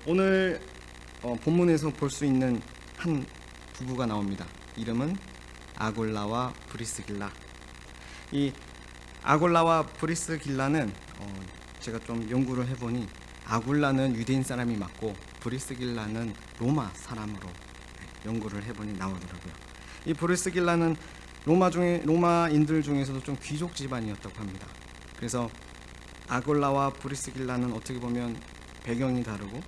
오늘 본문에서 볼 수 있는 한 부부가 나옵니다. 이름은 아골라와 브리스길라. 이 아골라와 브리스길라는 제가 좀 연구를 해보니 아골라는 유대인 사람이 맞고 브리스길라는 로마 사람으로 연구를 해보니 나오더라고요. 이 브리스길라는 로마인들 중에서도 좀 귀족 집안이었다고 합니다. 그래서 아골라와 브리스길라는 어떻게 보면 배경이 다르고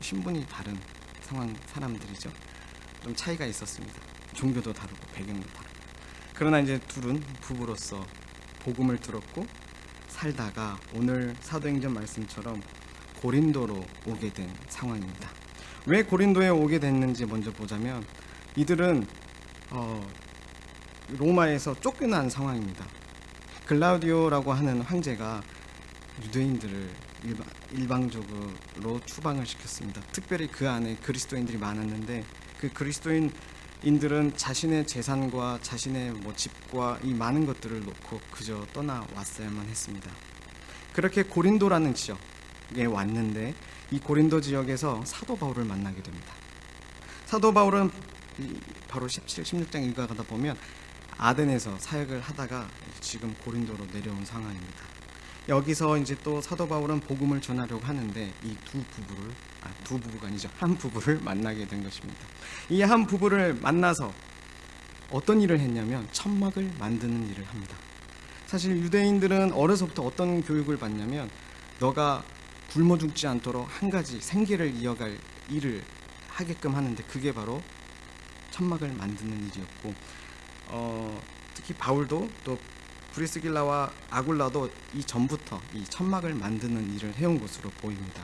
신분이 다른 사람들이죠. 좀 차이가 있었습니다. 종교도 다르고 배경도 다르고. 그러나 이제 둘은 부부로서 복음을 들었고 살다가 오늘 사도행전 말씀처럼 고린도로 오게 된 상황입니다. 왜 고린도에 오게 됐는지 먼저 보자면 이들은 로마에서 쫓겨난 상황입니다. 글라우디오라고 하는 황제가 유대인들을 일방적으로 추방을 시켰습니다. 특별히 그 안에 그리스도인들이 많았는데 그 그리스도인들은 자신의 재산과 자신의 집과 이 많은 것들을 놓고 그저 떠나왔어야만 했습니다. 그렇게 고린도라는 지역에 왔는데 이 고린도 지역에서 사도 바울을 만나게 됩니다. 사도 바울은 바로 17, 16장 읽어가다 보면 아덴에서 사역을 하다가 지금 고린도로 내려온 상황입니다. 여기서 이제 또 사도 바울은 복음을 전하려고 하는데 이 두 부부가 아니죠. 한 부부를 만나게 된 것입니다. 이 한 부부를 만나서 어떤 일을 했냐면 천막을 만드는 일을 합니다. 사실 유대인들은 어려서부터 어떤 교육을 받냐면 너가 굶어 죽지 않도록 한 가지 생계를 이어갈 일을 하게끔 하는데 그게 바로 천막을 만드는 일이었고 특히 바울도 또 브리스길라와 아굴라도 이 전부터 이 천막을 만드는 일을 해온 것으로 보입니다.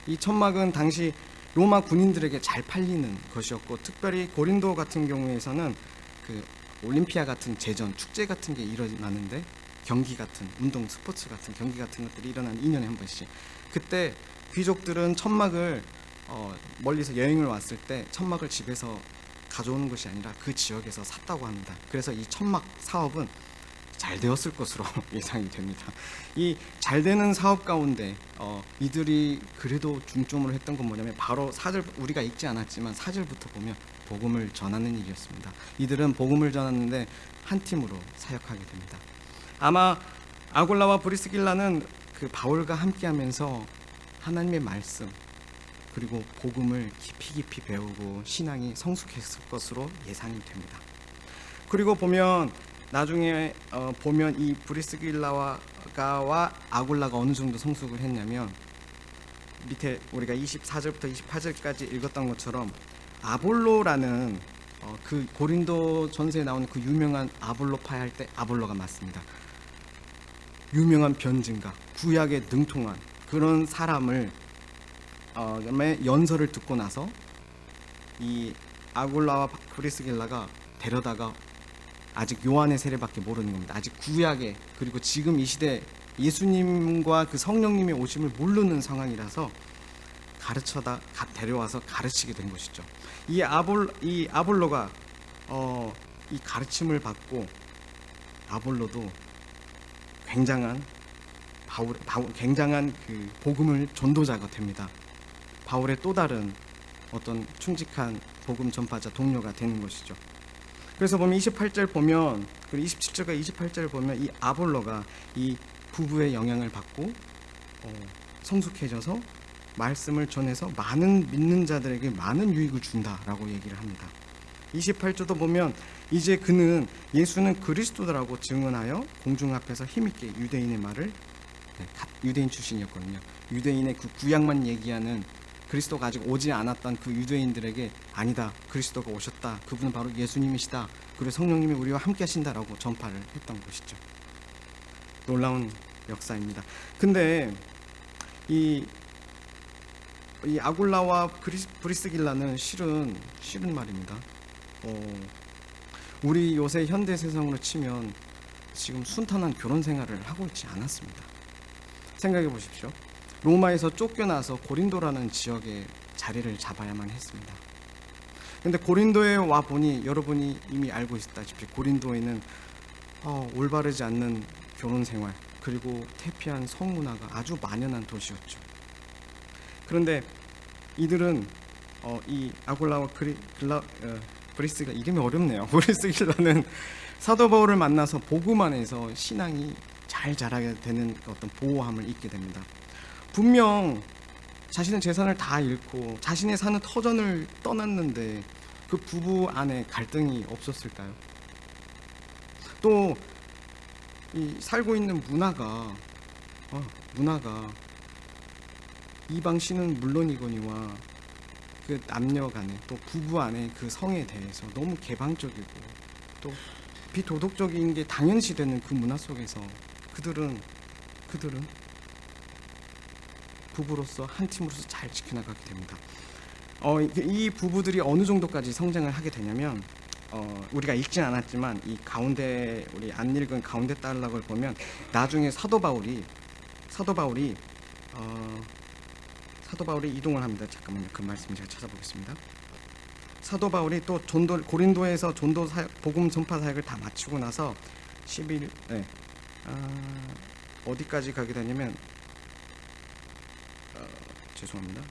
이 천막은 당시 로마 군인들에게 잘 팔리는 것이었고 특별히 고린도 같은 경우에서는 그 올림피아 같은 제전, 축제 같은 게 일어나는데 경기 같은 운동, 스포츠 같은 경기 같은 것들이 일어나는 2년에 한 번씩 그때 귀족들은 천막을 멀리서 여행을 왔을 때 천막을 집에서 가져오는 것이 아니라 그 지역에서 샀다고 합니다. 그래서 이 천막 사업은 잘 되었을 것으로 예상이 됩니다. 이 잘 되는 사업 가운데 이들이 그래도 중점으로 했던 건 뭐냐면 바로 우리가 읽지 않았지만 4절부터 보면 복음을 전하는 일이었습니다. 이들은 복음을 전하는데 한 팀으로 사역하게 됩니다. 아마 아골라와 브리스길라는 그 바울과 함께하면서 하나님의 말씀 그리고 복음을 깊이 배우고 신앙이 성숙했을 것으로 예상이 됩니다. 그리고 보면 나중에 보면 이 브리스길라와 아굴라가 어느 정도 성숙을 했냐면 밑에 우리가 24절부터 28절까지 읽었던 것처럼 아볼로라는 그 고린도 전서에 나오는 그 유명한 아볼로 파할 때 아볼로가 맞습니다. 유명한 변증가, 구약에 능통한 그런 사람을 연설을 듣고 나서 이 아굴라와 브리스길라가 데려다가 아직 요한의 세례밖에 모르는 겁니다. 아직 구약에 그리고 지금 이 시대 예수님과 그 성령님의 오심을 모르는 상황이라서 데려와서 가르치게 된 것이죠. 이 아볼로가 이 가르침을 받고 아볼로도 굉장한 그 복음을 전도자가 됩니다. 바울의 또 다른 어떤 충직한 복음 전파자 동료가 되는 것이죠. 그래서 보면 28절 보면 그리고 27절과 28절을 보면 이 아볼로가 이 부부의 영향을 받고 성숙해져서 말씀을 전해서 많은 믿는 자들에게 많은 유익을 준다라고 얘기를 합니다. 28절도 보면 이제 그는 예수는 그리스도라고 증언하여 공중 앞에서 힘있게 유대인의 말을 유대인 출신이었거든요. 유대인의 그 구약만 얘기하는 그리스도가 아직 오지 않았던 그 유대인들에게 아니다, 그리스도가 오셨다, 그분은 바로 예수님이시다, 그리고 성령님이 우리와 함께 하신다라고 전파를 했던 것이죠. 놀라운 역사입니다. 근데 이 아굴라와 브리스길라는 실은 말입니다. 우리 요새 현대 세상으로 치면 지금 순탄한 결혼 생활을 하고 있지 않았습니다. 생각해 보십시오. 로마에서 쫓겨나서 고린도라는 지역에 자리를 잡아야만 했습니다. 그런데 고린도에 와 보니 여러분이 이미 알고 있다시피 고린도에는 올바르지 않는 결혼 생활 그리고 태폐한 성문화가 아주 만연한 도시였죠. 그런데 이들은 이 아굴라와 브리스가 이름이 어렵네요. 브리스길라는 사도 바울을 만나서 복음 안에서 신앙이 잘 자라게 되는 어떤 보호함을 잊게 됩니다. 분명 자신의 재산을 다 잃고 자신의 사는 터전을 떠났는데 그 부부 안에 갈등이 없었을까요? 또 이 살고 있는 문화가 이방 신은 물론이거니와 그 남녀 간에 또 부부 안에 그 성에 대해서 너무 개방적이고 또 비도덕적인 게 당연시되는 그 문화 속에서 그들은 부부로서 한 팀으로서 잘 지켜나가게 됩니다. 이 부부들이 어느 정도까지 성장을 하게 되냐면 우리가 읽진 않았지만 이 가운데 우리 안 읽은 가운데 단락을 보면 나중에 사도 바울이 이동을 합니다. 잠깐만요. 그 말씀 제가 찾아보겠습니다. 사도 바울이 또 고린도에서 전도 복음 전파 사역을 다 마치고 나서 11 어디까지 가게 되냐면 죄송합니다.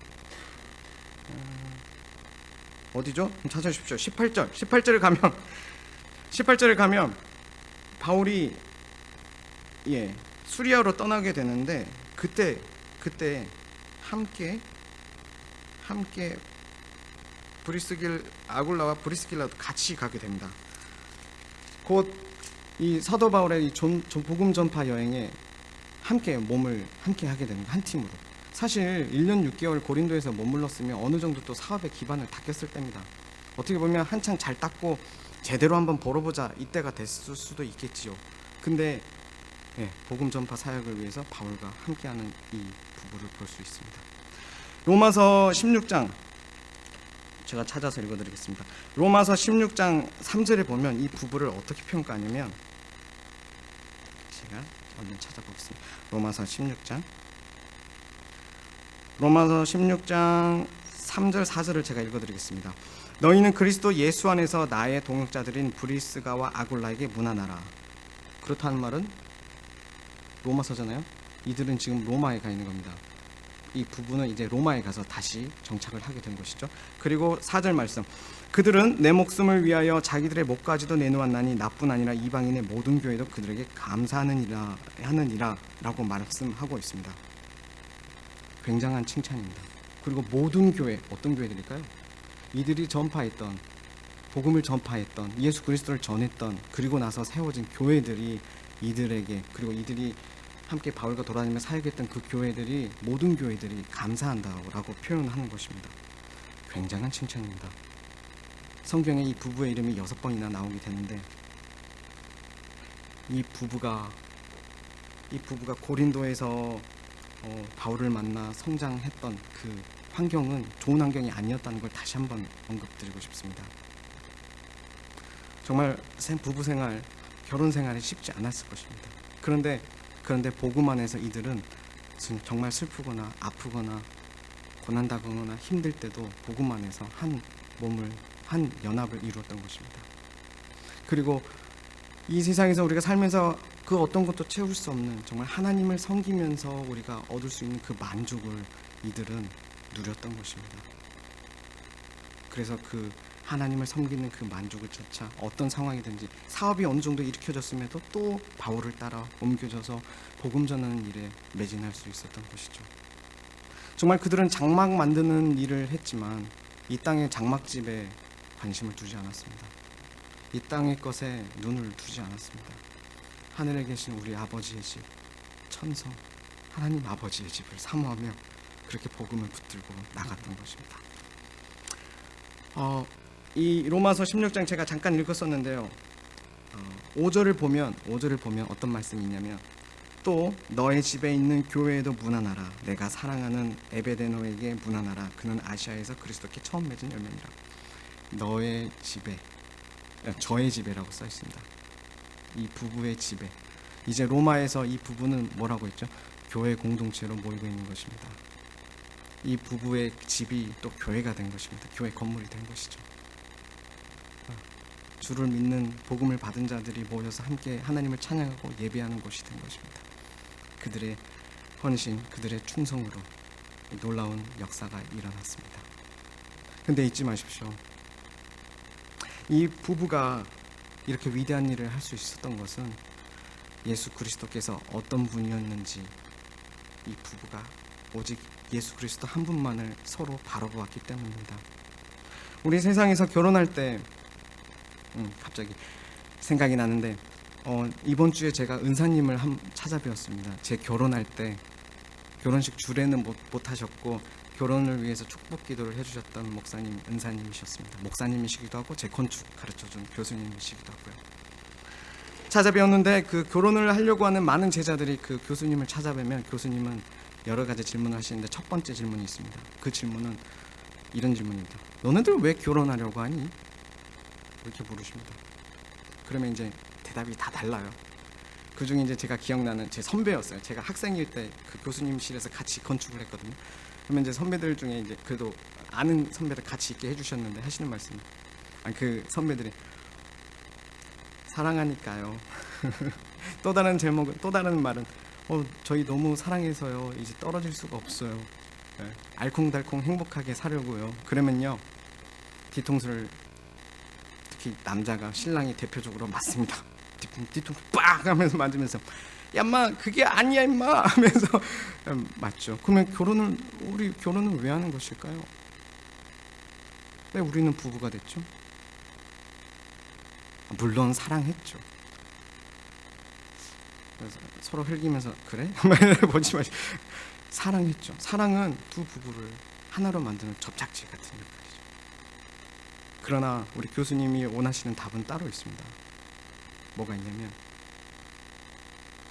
어디죠? 찾아주십시오. 18절을 가면 바울이 수리아로 떠나게 되는데 그때 함께 아굴라와 브리스길라도 같이 가게 됩니다. 곧 이 사도 바울의 이 복음 전파 여행에 함께 하게 됩니다. 한 팀으로. 사실 1년 6개월 고린도에서 머물렀으면 어느 정도 또 사업의 기반을 닦였을 때입니다. 어떻게 보면 한창 잘 닦고 제대로 한번 벌어보자 이때가 됐을 수도 있겠지요. 근데 복음 전파 사역을 위해서 바울과 함께하는 이 부부를 볼 수 있습니다. 로마서 16장 제가 찾아서 읽어드리겠습니다. 로마서 16장 3절에 보면 이 부부를 어떻게 평가하냐면 제가 한번 찾아보겠습니다. 로마서 16장 3절 4절을 제가 읽어드리겠습니다. 너희는 그리스도 예수 안에서 나의 동역자들인 브리스가와 아굴라에게 문안하라. 그렇다는 말은 로마서잖아요. 이들은 지금 로마에 가 있는 겁니다. 이 부부는 이제 로마에 가서 다시 정착을 하게 된 것이죠. 그리고 4절 말씀, 그들은 내 목숨을 위하여 자기들의 목까지도 내놓았나니 나뿐 아니라 이방인의 모든 교회도 그들에게 감사하느니라 라고 말씀하고 있습니다. 굉장한 칭찬입니다. 그리고 모든 교회, 어떤 교회들일까요? 이들이 전파했던, 복음을 전파했던, 예수 그리스도를 전했던, 그리고 나서 세워진 교회들이 이들에게, 그리고 이들이 함께 바울과 돌아다니며 사역했던 그 교회들이, 모든 교회들이 감사한다라고 표현하는 것입니다. 굉장한 칭찬입니다. 성경에 이 부부의 이름이 6번이나 나오게 되는데 이 부부가 고린도에서 바울을 만나 성장했던 그 환경은 좋은 환경이 아니었다는 걸 다시 한번 언급드리고 싶습니다. 정말 부부 생활, 결혼 생활이 쉽지 않았을 것입니다. 그런데 복음 안에서 이들은 정말 슬프거나 아프거나 고난당하거나 힘들 때도 복음 안에서 한 연합을 이루었던 것입니다. 그리고 이 세상에서 우리가 살면서 그 어떤 것도 채울 수 없는, 정말 하나님을 섬기면서 우리가 얻을 수 있는 그 만족을 이들은 누렸던 것입니다. 그래서 그 하나님을 섬기는 그 만족을 쫓아 어떤 상황이든지, 사업이 어느 정도 일으켜졌음에도 또 바울을 따라 옮겨져서 복음 전하는 일에 매진할 수 있었던 것이죠. 정말 그들은 장막 만드는 일을 했지만 이 땅의 장막집에 관심을 두지 않았습니다. 이 땅의 것에 눈을 두지 않았습니다. 하늘에 계신 우리 아버지의 집, 천성, 하나님 아버지의 집을 사모하며 그렇게 복음을 붙들고 나갔던 것입니다. 이 로마서 16장 제가 잠깐 읽었었는데요. 5절을 보면 어떤 말씀이 있냐면, 또 너의 집에 있는 교회에도 문안하라. 내가 사랑하는 에베데노에게 문안하라. 그는 아시아에서 그리스도께 처음 맺은 열매니라. 너의 집에, 저의 집에라고 써 있습니다. 이 부부의 집에. 이제 로마에서 이 부부는 뭐라고 했죠? 교회 공동체로 모이고 있는 것입니다. 이 부부의 집이 또 교회가 된 것입니다. 교회 건물이 된 것이죠. 주를 믿는 복음을 받은 자들이 모여서 함께 하나님을 찬양하고 예배하는 곳이 된 것입니다. 그들의 헌신, 그들의 충성으로 놀라운 역사가 일어났습니다. 근데 잊지 마십시오. 이 부부가 이렇게 위대한 일을 할 수 있었던 것은 예수 그리스도께서 어떤 분이었는지, 이 부부가 오직 예수 그리스도 한 분만을 서로 바라보았기 때문입니다. 우리 세상에서 결혼할 때 갑자기 생각이 나는데 이번 주에 제가 은사님을 찾아뵈었습니다. 제 결혼할 때 결혼식 주례는 못 하셨고 결혼을 위해서 축복 기도를 해주셨던 목사님, 은사님이셨습니다. 목사님이시기도 하고 제 건축 가르쳐준 교수님이시기도 하고요. 찾아뵈었는데 그 결혼을 하려고 하는 많은 제자들이 그 교수님을 찾아뵈면 교수님은 여러 가지 질문을 하시는데 첫 번째 질문이 있습니다. 그 질문은 이런 질문입니다. 너네들 왜 결혼하려고 하니? 이렇게 물으십니다. 그러면 이제 대답이 다 달라요. 그 중에 이제 제가 기억나는 제 선배였어요. 제가 학생일 때 그 교수님실에서 같이 건축을 했거든요. 그러면 이제 선배들 중에 이제 그래도 아는 선배들 같이 있게 해주셨는데 하시는 말씀이, 그 선배들이 사랑하니까요. 또 다른 제목은, 또 다른 말은 저희 너무 사랑해서요 이제 떨어질 수가 없어요. 네. 알콩달콩 행복하게 사려고요. 그러면요 뒤통수를, 특히 남자가 신랑이 대표적으로 맞습니다. 뒤통수 빡 하면서 맞으면서 야 인마 그게 아니야 인마 하면서 맞죠. 그러면 우리 결혼은 왜 하는 것일까요? 왜 우리는 부부가 됐죠? 물론 사랑했죠. 그래서 서로 흘기면서 그래? 보지 마시고 사랑했죠. 사랑은 두 부부를 하나로 만드는 접착제 같은 역할이죠. 그러나 우리 교수님이 원하시는 답은 따로 있습니다. 뭐가 있냐면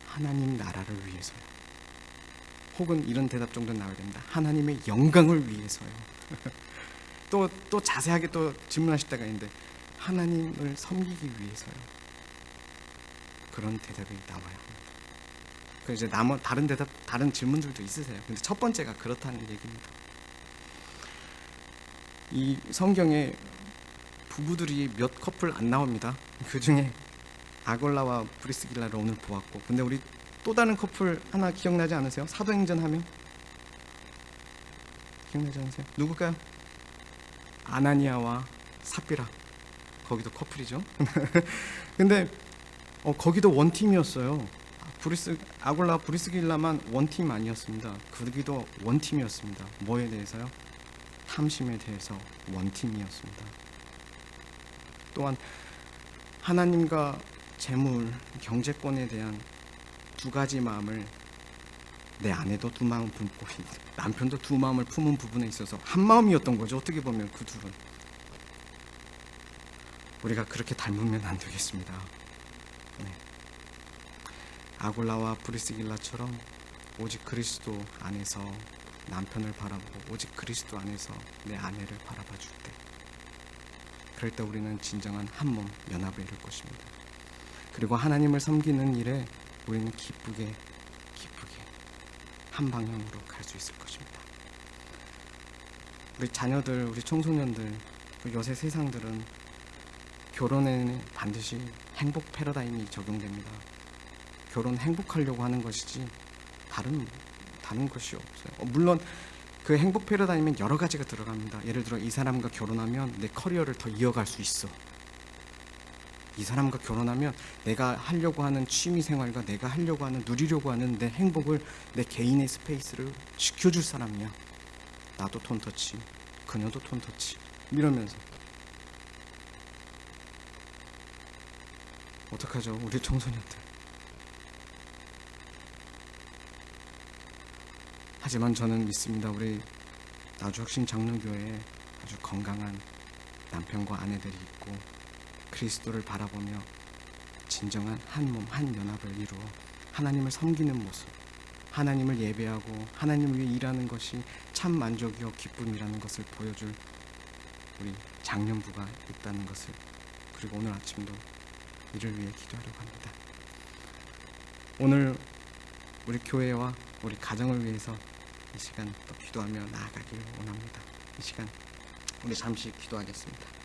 하나님 나라를 위해서요. 혹은 이런 대답 정도는 나와야 됩니다. 하나님의 영광을 위해서요. 또 자세하게 또 질문하실 때가 있는데 하나님을 섬기기 위해서요. 그런 대답이 나와야 합니다. 그 이제 다른 대답, 다른 질문들도 있으세요. 근데 첫 번째가 그렇다는 얘기입니다. 이 성경에 부부들이 몇 커플 안 나옵니다. 그 중에 아골라와 브리스길라를 오늘 보았고, 근데 우리 또 다른 커플 하나 기억나지 않으세요? 사도행전 하면 기억나지 않으세요? 누굴까요? 아나니아와 삽비라. 거기도 커플이죠. 근데 거기도 원팀이었어요. 아골라 브리스길라만 원팀 아니었습니다. 거기도 원팀이었습니다. 뭐에 대해서요? 탐심에 대해서 원팀이었습니다. 또한 하나님과 재물, 경제권에 대한 두 가지 마음을 내 아내도 두 마음 품고 남편도 두 마음을 품은 부분에 있어서 한 마음이었던 거죠. 어떻게 보면 그 둘은. 우리가 그렇게 닮으면 안 되겠습니다. 네. 아골라와 브리스길라처럼 오직 그리스도 안에서 남편을 바라보고 오직 그리스도 안에서 내 아내를 바라봐 줄 때, 그럴 때 우리는 진정한 한 몸 연합을 이룰 것입니다. 그리고 하나님을 섬기는 일에 우리는 기쁘게 한 방향으로 갈 수 있을 것입니다. 우리 자녀들, 우리 청소년들, 요새 세상들은 결혼에는 반드시 행복 패러다임이 적용됩니다. 결혼 행복하려고 하는 것이지 다른 것이 없어요. 물론 그 행복 패러다임엔 여러 가지가 들어갑니다. 예를 들어 이 사람과 결혼하면 내 커리어를 더 이어갈 수 있어. 이 사람과 결혼하면 내가 하려고 하는 취미 생활과 내가 하려고 하는, 누리려고 하는 내 행복을, 내 개인의 스페이스를 지켜줄 사람이야. 나도 톤터치, 그녀도 톤터치, 이러면서. 어떡하죠, 우리 청소년들. 하지만 저는 믿습니다. 우리 나주혁신 장로교회에 아주 건강한 남편과 아내들이 있고 그리스도를 바라보며 진정한 한 몸, 한 연합을 이루어 하나님을 섬기는 모습, 하나님을 예배하고 하나님을 위해 일하는 것이 참 만족이요 기쁨이라는 것을 보여줄 우리 장년부가 있다는 것을, 그리고 오늘 아침도 이를 위해 기도하려고 합니다. 오늘 우리 교회와 우리 가정을 위해서 이 시간 또 기도하며 나아가기를 원합니다. 이 시간 우리 잠시 기도하겠습니다.